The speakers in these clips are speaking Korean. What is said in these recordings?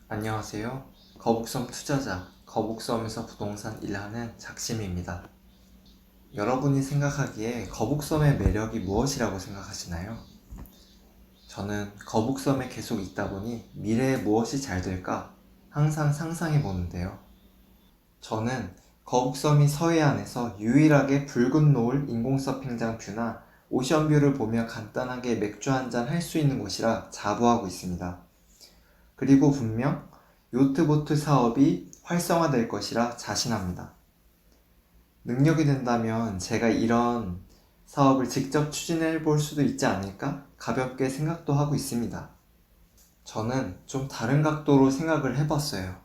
안녕하세요. 거북섬 투자자, 거북섬에서 부동산 일하는 작심입니다. 여러분이 생각하기에 거북섬의 매력이 무엇이라고 생각하시나요? 저는 거북섬에 계속 있다 보니 미래에 무엇이 잘 될까 항상 상상해 보는데요. 저는 거북섬이 서해안에서 유일하게 붉은 노을 인공 서핑장 뷰나 오션뷰를 보며 간단하게 맥주 한잔 할 수 있는 곳이라 자부하고 있습니다. 그리고 분명 요트보트 사업이 활성화될 것이라 자신합니다. 능력이 된다면 제가 이런 사업을 직접 추진해 볼 수도 있지 않을까 가볍게 생각도 하고 있습니다. 저는 좀 다른 각도로 생각을 해봤어요.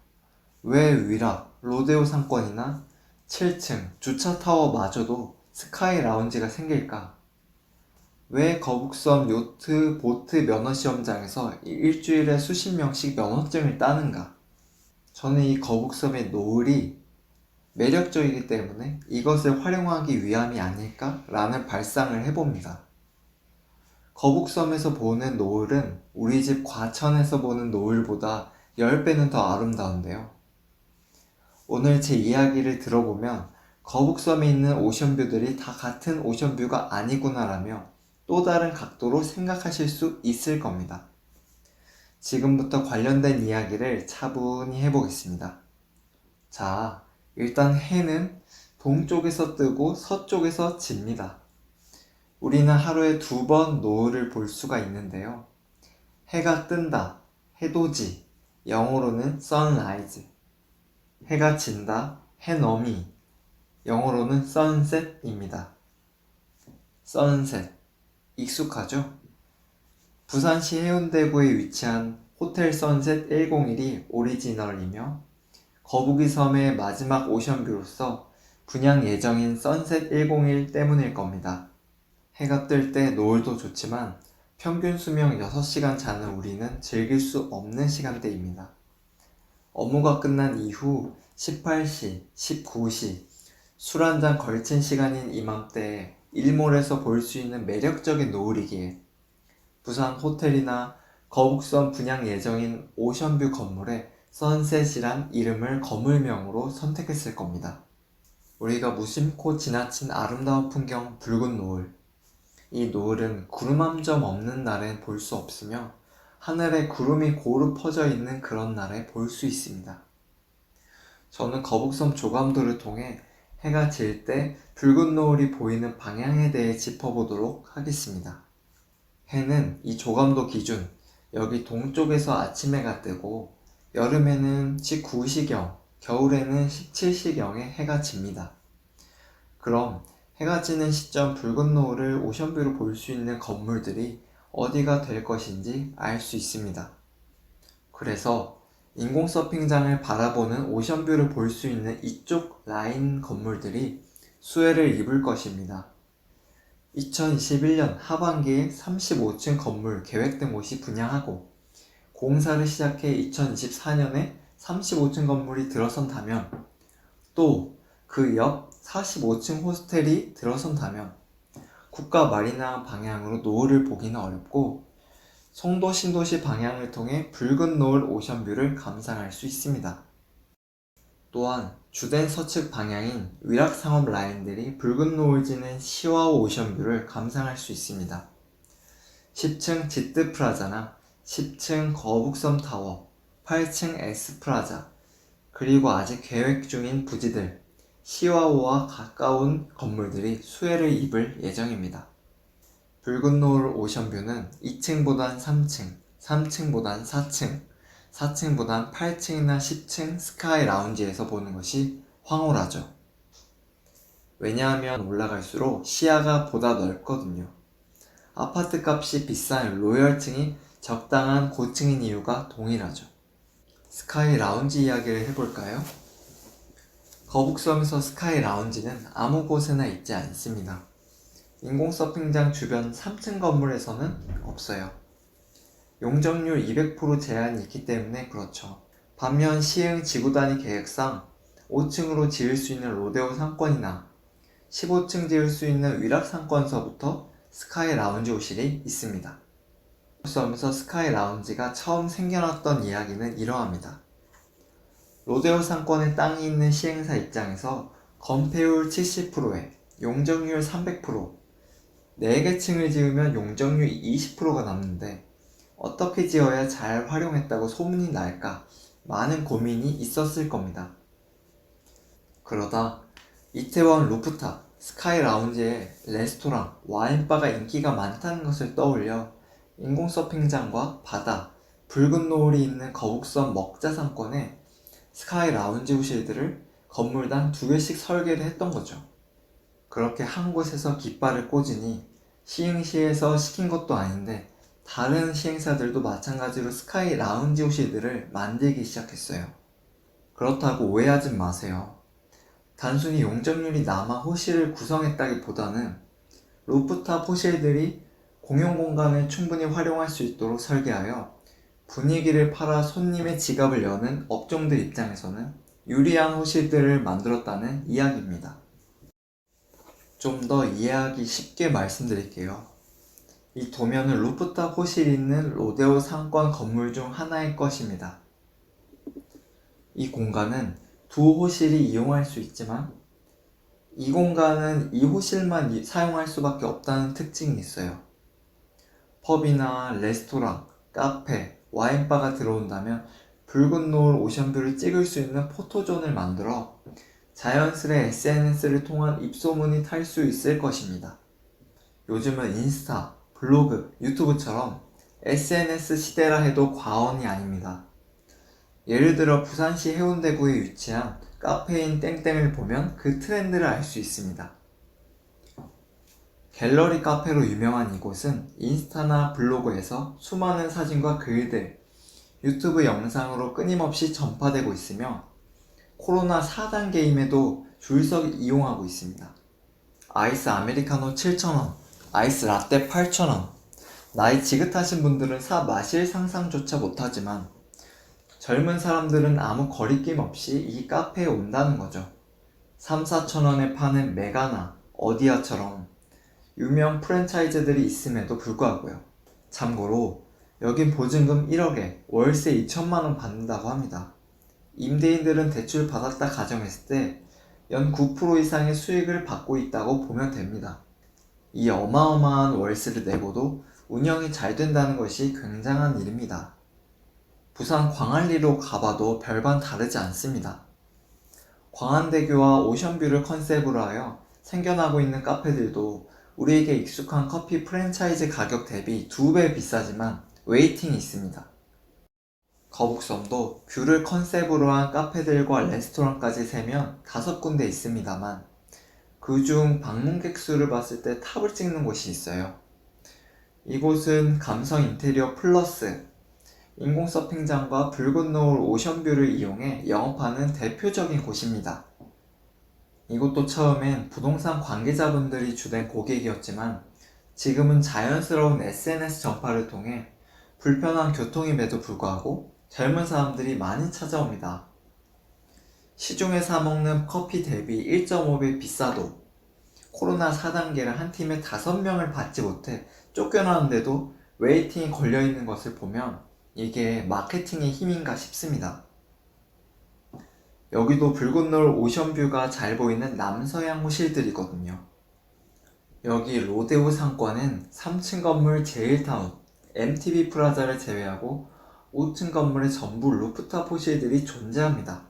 왜 위락, 로데오 상권이나 7층 주차 타워마저도 스카이 라운지가 생길까? 왜 거북섬 요트 보트 면허 시험장에서 일주일에 수십 명씩 면허증을 따는가? 저는 이 거북섬의 노을이 매력적이기 때문에 이것을 활용하기 위함이 아닐까라는 발상을 해봅니다. 거북섬에서 보는 노을은 우리 집 과천에서 보는 노을보다 10배는 더 아름다운데요. 오늘 제 이야기를 들어보면 거북섬에 있는 오션뷰들이 다 같은 오션뷰가 아니구나라며 또 다른 각도로 생각하실 수 있을 겁니다. 지금부터 관련된 이야기를 차분히 해보겠습니다. 자, 일단 해는 동쪽에서 뜨고 서쪽에서 집니다. 우리는 하루에 2번 노을을 볼 수가 있는데요. 해가 뜬다, 해돋이, 영어로는 sunrise. 해가 진다, 해넘이, 영어로는 sunset입니다. sunset, 익숙하죠? 부산시 해운대구에 위치한 호텔 선셋 101이 오리지널이며 거북이 섬의 마지막 오션뷰로서 분양 예정인 선셋 101 때문일 겁니다. 해가 뜰 때 노을도 좋지만 평균 수명 6시간 자는 우리는 즐길 수 없는 시간대입니다. 업무가 끝난 이후 18시, 19시 술 한잔 걸친 시간인 이맘때에 일몰에서 볼 수 있는 매력적인 노을이기에 부산 호텔이나 거북섬 분양 예정인 오션뷰 건물에 선셋이란 이름을 건물명으로 선택했을 겁니다. 우리가 무심코 지나친 아름다운 풍경 붉은 노을. 이 노을은 구름 한 점 없는 날엔 볼 수 없으며 하늘에 구름이 고루 퍼져 있는 그런 날에 볼 수 있습니다. 저는 거북섬 조감도를 통해 해가 질 때 붉은 노을이 보이는 방향에 대해 짚어보도록 하겠습니다. 해는 이 조감도 기준, 여기 동쪽에서 아침해가 뜨고 여름에는 19시경, 겨울에는 17시경에 해가 집니다. 그럼 해가 지는 시점 붉은 노을을 오션뷰로 볼 수 있는 건물들이 어디가 될 것인지 알 수 있습니다. 그래서 인공 서핑장을 바라보는 오션뷰를 볼 수 있는 이쪽 라인 건물들이 수혜를 입을 것입니다. 2021년 하반기에 35층 건물 계획된 곳이 분양하고 공사를 시작해 2024년에 35층 건물이 들어선다면 또 그 옆 45층 호스텔이 들어선다면 국가 마리나 방향으로 노을을 보기는 어렵고 송도 신도시 방향을 통해 붉은 노을 오션뷰를 감상할 수 있습니다. 또한 주된 서측 방향인 위락상업 라인들이 붉은 노을 지는 시와오 오션뷰를 감상할 수 있습니다. 10층 지뜨프라자나 10층 거북섬 타워, 8층 S프라자, 그리고 아직 계획 중인 부지들, 시와오와 가까운 건물들이 수혜를 입을 예정입니다. 붉은 노을 오션뷰는 2층보단 3층, 3층보단 4층, 4층보단 8층이나 10층 스카이 라운지에서 보는 것이 황홀하죠. 왜냐하면 올라갈수록 시야가 보다 넓거든요. 아파트 값이 비싼 로열층이 적당한 고층인 이유가 동일하죠. 스카이 라운지 이야기를 해볼까요? 거북섬에서 스카이 라운지는 아무 곳에나 있지 않습니다. 인공 서핑장 주변 3층 건물에서는 없어요. 용적률 200% 제한이 있기 때문에 그렇죠. 반면 시흥 지구단위 계획상 5층으로 지을 수 있는 로데오 상권이나 15층 지을 수 있는 위락 상권서부터 스카이 라운지 호실이 있습니다. 섬에서 스카이 라운지가 처음 생겨났던 이야기는 이러합니다. 로데오 상권에 땅이 있는 시행사 입장에서 건폐율 70%에 용적률 300%, 4개 층을 지으면 용적률 20%가 남는데 어떻게 지어야 잘 활용했다고 소문이 날까 많은 고민이 있었을 겁니다. 그러다 이태원 루프탑 스카이 라운지에 레스토랑, 와인바가 인기가 많다는 것을 떠올려 인공서핑장과 바다, 붉은 노을이 있는 거북선 먹자 상권에 스카이 라운지 호실들을 건물당 2개씩 설계를 했던 거죠. 그렇게 한 곳에서 깃발을 꽂으니 시흥시에서 시킨 것도 아닌데 다른 시행사들도 마찬가지로 스카이 라운지 호실들을 만들기 시작했어요. 그렇다고 오해하지 마세요. 단순히 용적률이 남아 호실을 구성했다기보다는 루프탑 호실들이 공용 공간을 충분히 활용할 수 있도록 설계하여 분위기를 팔아 손님의 지갑을 여는 업종들 입장에서는 유리한 호실들을 만들었다는 이야기입니다. 좀 더 이해하기 쉽게 말씀드릴게요. 이 도면은 루프탑 호실이 있는 로데오 상권 건물 중 하나일 것입니다. 이 공간은 두 호실이 이용할 수 있지만 이 공간은 이 호실만 사용할 수밖에 없다는 특징이 있어요. 펍이나 레스토랑, 카페, 와인바가 들어온다면 붉은 노을 오션뷰를 찍을 수 있는 포토존을 만들어 자연스레 SNS를 통한 입소문이 탈 수 있을 것입니다. 요즘은 인스타, 블로그, 유튜브처럼 SNS 시대라 해도 과언이 아닙니다. 예를 들어 부산시 해운대구에 위치한 카페인 땡땡을 보면 그 트렌드를 알 수 있습니다. 갤러리 카페로 유명한 이곳은 인스타나 블로그에서 수많은 사진과 글들, 유튜브 영상으로 끊임없이 전파되고 있으며 코로나 4단계임에도 줄서 이용하고 있습니다. 아이스 아메리카노 7,000원, 아이스 라떼 8,000원. 나이 지긋하신 분들은 사 마실 상상조차 못하지만 젊은 사람들은 아무 거리낌 없이 이 카페에 온다는 거죠. 3, 4,000원에 파는 메가나, 어디아처럼 유명 프랜차이즈들이 있음에도 불구하고요. 참고로 여긴 보증금 1억에 월세 2천만원 받는다고 합니다. 임대인들은 대출 받았다 가정했을 때 연 9% 이상의 수익을 받고 있다고 보면 됩니다. 이 어마어마한 월세를 내고도 운영이 잘 된다는 것이 굉장한 일입니다. 부산 광안리로 가봐도 별반 다르지 않습니다. 광안대교와 오션뷰를 컨셉으로 하여 생겨나고 있는 카페들도 우리에게 익숙한 커피 프랜차이즈 가격 대비 2배 비싸지만 웨이팅이 있습니다. 거북섬도 뷰를 컨셉으로 한 카페들과 레스토랑까지 세면 5군데 있습니다만 그중 방문객 수를 봤을 때 탑을 찍는 곳이 있어요. 이곳은 감성 인테리어 플러스 인공서핑장과 붉은 노을 오션뷰를 이용해 영업하는 대표적인 곳입니다. 이곳도 처음엔 부동산 관계자분들이 주된 고객이었지만 지금은 자연스러운 SNS 전파를 통해 불편한 교통임에도 불구하고 젊은 사람들이 많이 찾아옵니다. 시중에 사먹는 커피 대비 1.5배 비싸도 코로나 4단계를 한 팀에 5명을 받지 못해 쫓겨나는데도 웨이팅이 걸려있는 것을 보면 이게 마케팅의 힘인가 싶습니다. 여기도 붉은 노을 오션뷰가 잘 보이는 남서양 호실들이거든요. 여기 로데오 상권은 3층 건물 제일타운, MTV 프라자를 제외하고 5층 건물에 전부 루프탑 호실들이 존재합니다.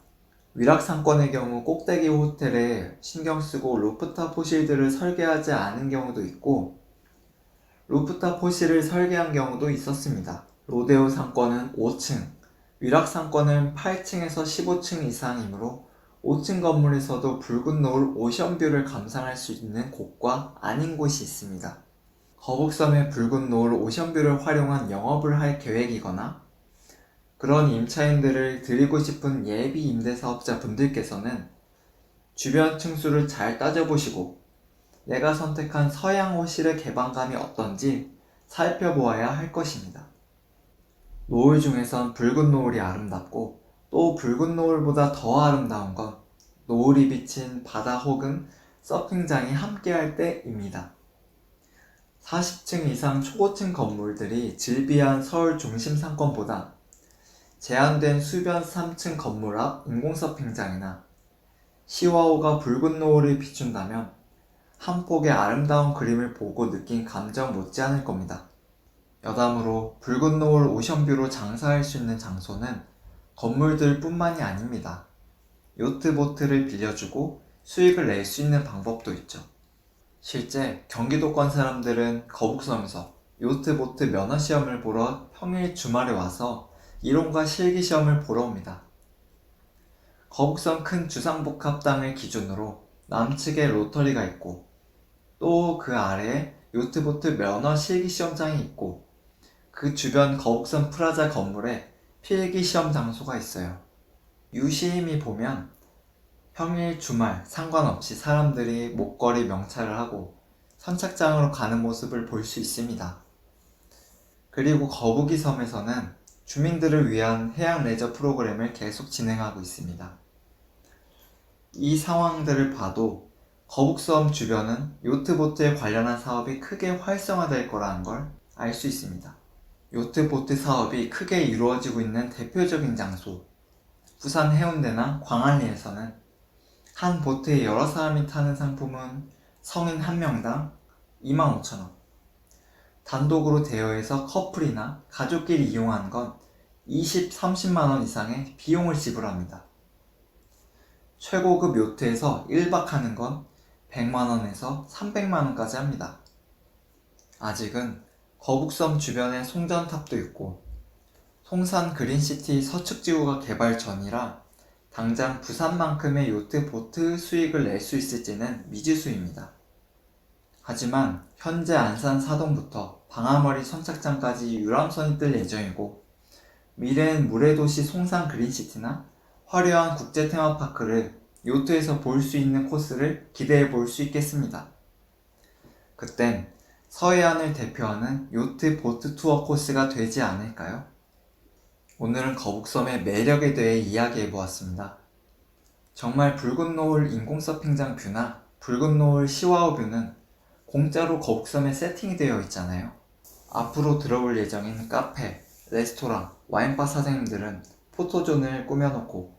위락상권의 경우 꼭대기 호텔에 신경쓰고 루프탑 호실들을 설계하지 않은 경우도 있고 루프탑 호실을 설계한 경우도 있었습니다. 로데오 상권은 5층, 위락상권은 8층에서 15층 이상이므로 5층 건물에서도 붉은 노을 오션뷰를 감상할 수 있는 곳과 아닌 곳이 있습니다. 거북섬의 붉은 노을 오션뷰를 활용한 영업을 할 계획이거나 그런 임차인들을 드리고 싶은 예비 임대사업자 분들께서는 주변 층수를 잘 따져보시고 내가 선택한 서양 호실의 개방감이 어떤지 살펴보아야 할 것입니다. 노을 중에선 붉은 노을이 아름답고 또 붉은 노을보다 더 아름다운 건 노을이 비친 바다 혹은 서핑장이 함께할 때입니다. 40층 이상 초고층 건물들이 즐비한 서울 중심 상권보다 제한된 수변 3층 건물 앞 인공서핑장이나 시와호가 붉은 노을을 비춘다면 한 폭의 아름다운 그림을 보고 느낀 감정 못지않을 겁니다. 여담으로 붉은 노을 오션뷰로 장사할 수 있는 장소는 건물들 뿐만이 아닙니다. 요트보트를 빌려주고 수익을 낼 수 있는 방법도 있죠. 실제 경기도권 사람들은 거북섬에서 요트보트 면허시험을 보러 평일 주말에 와서 이론과 실기시험을 보러 옵니다. 거북섬 큰 주상복합 땅을 기준으로 남측에 로터리가 있고 또 그 아래에 요트보트 면허 실기시험장이 있고 그 주변 거북섬 프라자 건물에 필기시험 장소가 있어요. 유시임이 보면 평일 주말 상관없이 사람들이 목걸이 명찰을 하고 선착장으로 가는 모습을 볼 수 있습니다. 그리고 거북이 섬에서는 주민들을 위한 해양 레저 프로그램을 계속 진행하고 있습니다. 이 상황들을 봐도 거북섬 주변은 요트보트에 관련한 사업이 크게 활성화될 거라는 걸 알 수 있습니다. 요트보트 사업이 크게 이루어지고 있는 대표적인 장소, 부산 해운대나 광안리에서는 한 보트에 여러 사람이 타는 상품은 성인 한 명당 25,000원, 단독으로 대여해서 커플이나 가족끼리 이용하는 건 20, 30만원 이상의 비용을 지불합니다. 최고급 요트에서 1박 하는 건 100만원에서 300만원까지 합니다. 아직은 거북섬 주변에 송전탑도 있고 송산 그린시티 서측지구가 개발 전이라 당장 부산만큼의 요트 보트 수익을 낼 수 있을지는 미지수입니다. 하지만 현재 안산 사동부터 방아머리 선착장까지 유람선이 뜰 예정이고 미래엔 물의도시 송산 그린시티나 화려한 국제 테마파크를 요트에서 볼 수 있는 코스를 기대해 볼 수 있겠습니다. 그땐 서해안을 대표하는 요트 보트 투어 코스가 되지 않을까요? 오늘은 거북섬의 매력에 대해 이야기해 보았습니다. 정말 붉은 노을 인공서핑장 뷰나 붉은 노을 시와호 뷰는 공짜로 거북섬에 세팅이 되어 있잖아요. 앞으로 들어올 예정인 카페, 레스토랑, 와인바 사장님들은 포토존을 꾸며놓고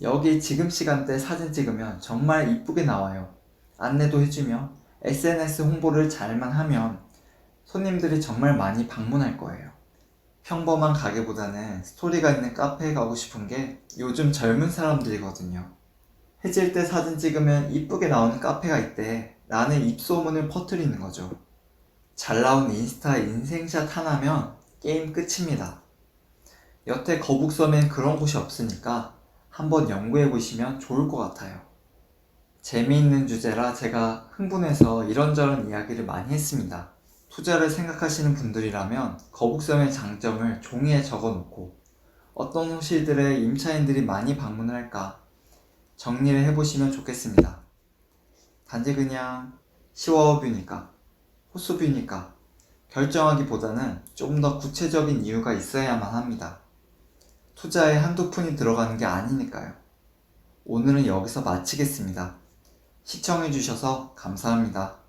여기 지금 시간대 사진 찍으면 정말 이쁘게 나와요. 안내도 해주며 SNS 홍보를 잘만 하면 손님들이 정말 많이 방문할 거예요. 평범한 가게보다는 스토리가 있는 카페에 가고 싶은 게 요즘 젊은 사람들이거든요. 해질 때 사진 찍으면 이쁘게 나오는 카페가 있대 라는 입소문을 퍼뜨리는 거죠. 잘 나온 인스타 인생샷 하나면 게임 끝입니다. 여태 거북섬엔 그런 곳이 없으니까 한번 연구해 보시면 좋을 것 같아요. 재미있는 주제라 제가 흥분해서 이런저런 이야기를 많이 했습니다. 투자를 생각하시는 분들이라면 거북섬의 장점을 종이에 적어놓고 어떤 호실들의 임차인들이 많이 방문할까 정리를 해보시면 좋겠습니다. 단지 그냥 시워뷰니까 호수뷰니까 결정하기보다는 좀 더 구체적인 이유가 있어야만 합니다. 투자에 한두 푼이 들어가는 게 아니니까요. 오늘은 여기서 마치겠습니다. 시청해주셔서 감사합니다.